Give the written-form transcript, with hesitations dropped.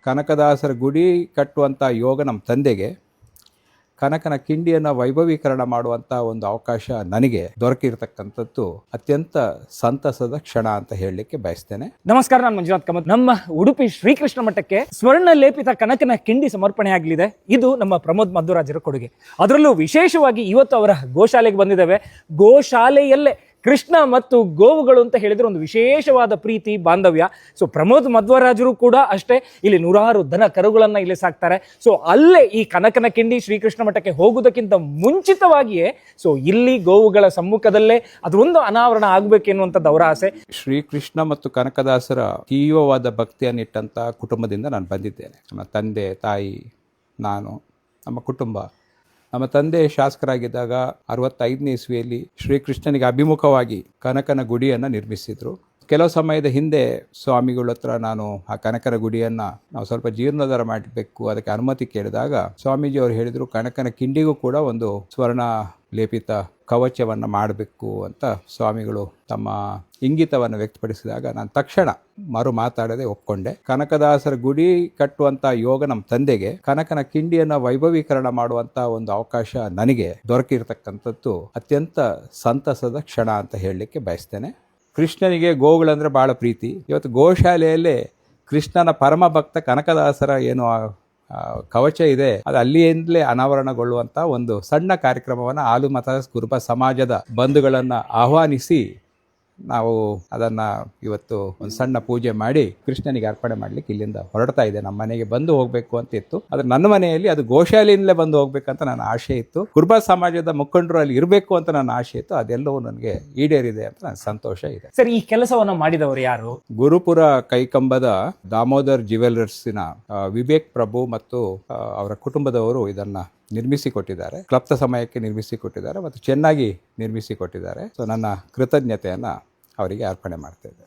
ಕನಕದಾಸರ ಗುಡಿ ಕಟ್ಟುವಂಥ ಯೋಗ ನಮ್ಮ ತಂದೆಗೆ, ಕನಕನ ಕಿಂಡಿಯನ್ನು ವೈಭವೀಕರಣ ಮಾಡುವಂಥ ಒಂದು ಅವಕಾಶ ನನಗೆ ದೊರಕಿರ್ತಕ್ಕಂಥದ್ದು ಅತ್ಯಂತ ಸಂತಸದ ಕ್ಷಣ ಅಂತ ಹೇಳಲಿಕ್ಕೆ ಬಯಸ್ತೇನೆ. ನಮಸ್ಕಾರ, ನಾನು ಮಂಜುನಾಥ್ ಕಾಮತ್. ನಮ್ಮ ಉಡುಪಿ ಶ್ರೀಕೃಷ್ಣ ಮಠಕ್ಕೆ ಸ್ವರ್ಣ ಲೇಪಿತ ಕನಕನ ಕಿಂಡಿ ಸಮರ್ಪಣೆ ಆಗಲಿದೆ. ಇದು ನಮ್ಮ ಪ್ರಮೋದ್ ಮಧ್ವರಾಜರ ಕೊಡುಗೆ. ಅದರಲ್ಲೂ ವಿಶೇಷವಾಗಿ ಇವತ್ತು ಅವರ ಗೋಶಾಲೆಗೆ ಬಂದಿದ್ದೇವೆ. ಗೋಶಾಲೆಯಲ್ಲೇ ಕೃಷ್ಣ ಮತ್ತು ಗೋವುಗಳು ಅಂತ ಹೇಳಿದ್ರೆ ಒಂದು ವಿಶೇಷವಾದ ಪ್ರೀತಿ ಬಾಂಧವ್ಯ. ಸೊ ಪ್ರಮೋದ್ ಮಧ್ವರಾಜರು ಕೂಡ ಅಷ್ಟೇ, ಇಲ್ಲಿ ನೂರಾರು ದನ ಕರುಗಳನ್ನ ಇಲ್ಲಿ ಸಾಕ್ತಾರೆ. ಸೊ ಅಲ್ಲೇ ಈ ಕನಕನ ಕಿಂಡಿ ಶ್ರೀಕೃಷ್ಣ ಮಠಕ್ಕೆ ಹೋಗುವುದಕ್ಕಿಂತ ಮುಂಚಿತವಾಗಿಯೇ ಸೊ ಇಲ್ಲಿ ಗೋವುಗಳ ಸಮ್ಮುಖದಲ್ಲೇ ಅದೊಂದು ಅನಾವರಣ ಆಗ್ಬೇಕೆನ್ನುವಂಥದ್ದು ಅವರ ಆಸೆ. ಶ್ರೀಕೃಷ್ಣ ಮತ್ತು ಕನಕದಾಸರ ತೀವ್ರವಾದ ಭಕ್ತಿಯನ್ನಿಟ್ಟಂಥ ಕುಟುಂಬದಿಂದ ನಾನು ಬಂದಿದ್ದೇನೆ. ನಮ್ಮ ತಂದೆ ತಾಯಿ, ನಾನು, ನಮ್ಮ ಕುಟುಂಬ. ನಮ್ಮ ತಂದೆ ಶಾಸಕರಾಗಿದ್ದಾಗ 65ನೇ ಇಸ್ವಿಯಲ್ಲಿ ಶ್ರೀಕೃಷ್ಣನಿಗೆ ಅಭಿಮುಖವಾಗಿ ಕನಕನ ಗುಡಿಯನ್ನು ನಿರ್ಮಿಸಿದರು. ಕೆಲವು ಸಮಯದ ಹಿಂದೆ ಸ್ವಾಮಿಗಳ ಹತ್ರ ನಾನು ಆ ಕನಕನ ಗುಡಿಯನ್ನು ನಾವು ಸ್ವಲ್ಪ ಜೀರ್ಣೋದ್ಧಾರ ಮಾಡಬೇಕು, ಅದಕ್ಕೆ ಅನುಮತಿ ಕೇಳಿದಾಗ ಸ್ವಾಮೀಜಿಯವರು ಹೇಳಿದರು, ಕನಕನ ಕಿಂಡಿಗೂ ಕೂಡ ಒಂದು ಸ್ವರ್ಣ ಲೇಪಿತ ಕವಚವನ್ನು ಮಾಡಬೇಕು ಅಂತ ಸ್ವಾಮಿಗಳು ತಮ್ಮ ಇಂಗಿತವನ್ನು ವ್ಯಕ್ತಪಡಿಸಿದಾಗ ನಾನು ತಕ್ಷಣ ಮಾತಾಡದೆ ಒಪ್ಕೊಂಡೆ. ಕನಕದಾಸರ ಗುಡಿ ಕಟ್ಟುವಂಥ ಯೋಗ ನಮ್ಮ ತಂದೆಗೆ, ಕನಕನ ಕಿಂಡಿಯನ್ನು ವೈಭವೀಕರಣ ಮಾಡುವಂಥ ಒಂದು ಅವಕಾಶ ನನಗೆ ದೊರಕಿರ್ತಕ್ಕಂಥದ್ದು ಅತ್ಯಂತ ಸಂತಸದ ಕ್ಷಣ ಅಂತ ಹೇಳಲಿಕ್ಕೆ ಬಯಸ್ತೇನೆ. ಕೃಷ್ಣನಿಗೆ ಗೋವುಗಳಂದರೆ ಭಾಳ ಪ್ರೀತಿ. ಇವತ್ತು ಗೋಶಾಲೆಯಲ್ಲೇ ಕೃಷ್ಣನ ಪರಮ ಭಕ್ತ ಕನಕದಾಸರ ಏನು ಕವಚ ಇದೆ, ಅದು ಅಲ್ಲಿಯಿಂದಲೇ ಅನಾವರಣಗೊಳ್ಳುವಂಥ ಒಂದು ಸಣ್ಣ ಕಾರ್ಯಕ್ರಮವನ್ನು ಆಲುಮತ ಕುರುಬ ಸಮಾಜದ ಬಂಧುಗಳನ್ನು ಆಹ್ವಾನಿಸಿ ನಾವು ಅದನ್ನು ಇವತ್ತು ಒಂದು ಸಣ್ಣ ಪೂಜೆ ಮಾಡಿ ಕೃಷ್ಣನಿಗೆ ಅರ್ಪಣೆ ಮಾಡಲಿಕ್ಕೆ ಇಲ್ಲಿಂದ ಹೊರಡ್ತಾ ಇದೆ. ನಮ್ಮ ಮನೆಗೆ ಬಂದು ಹೋಗಬೇಕು ಅಂತ ಇತ್ತು, ಆದರೆ ನನ್ನ ಮನೆಯಲ್ಲಿ ಅದು ಗೋಶಾಲೆಯಿಂದಲೇ ಬಂದು ಹೋಗ್ಬೇಕಂತ ನನ್ನ ಆಶೆ ಇತ್ತು. ಕುರುಬ ಸಮಾಜದ ಮುಖಂಡರು ಅಲ್ಲಿ ಇರಬೇಕು ಅಂತ ನನ್ನ ಆಶೆ ಇತ್ತು. ಅದೆಲ್ಲವೂ ನನಗೆ ಈಡೇರಿದೆ ಅಂತ ನನಗೆ ಸಂತೋಷ ಇದೆ. ಸರ್, ಈ ಕೆಲಸವನ್ನು ಮಾಡಿದವರು ಯಾರು? ಗುರುಪುರ ಕೈಕಂಬದ ದಾಮೋದರ್ ಜ್ಯುವೆಲರ್ಸಿನ ವಿವೇಕ್ ಪ್ರಭು ಮತ್ತು ಅವರ ಕುಟುಂಬದವರು ಇದನ್ನು ನಿರ್ಮಿಸಿಕೊಟ್ಟಿದ್ದಾರೆ. ಕ್ಲಪ್ತ ಸಮಯಕ್ಕೆ ನಿರ್ಮಿಸಿಕೊಟ್ಟಿದ್ದಾರೆ ಮತ್ತು ಚೆನ್ನಾಗಿ ನಿರ್ಮಿಸಿಕೊಟ್ಟಿದ್ದಾರೆ. ಸೊ ನನ್ನ ಕೃತಜ್ಞತೆಯನ್ನು ಅವರಿಗೆ ಅರ್ಪಣೆ ಮಾಡ್ತಾ ಇದ್ದೇನೆ.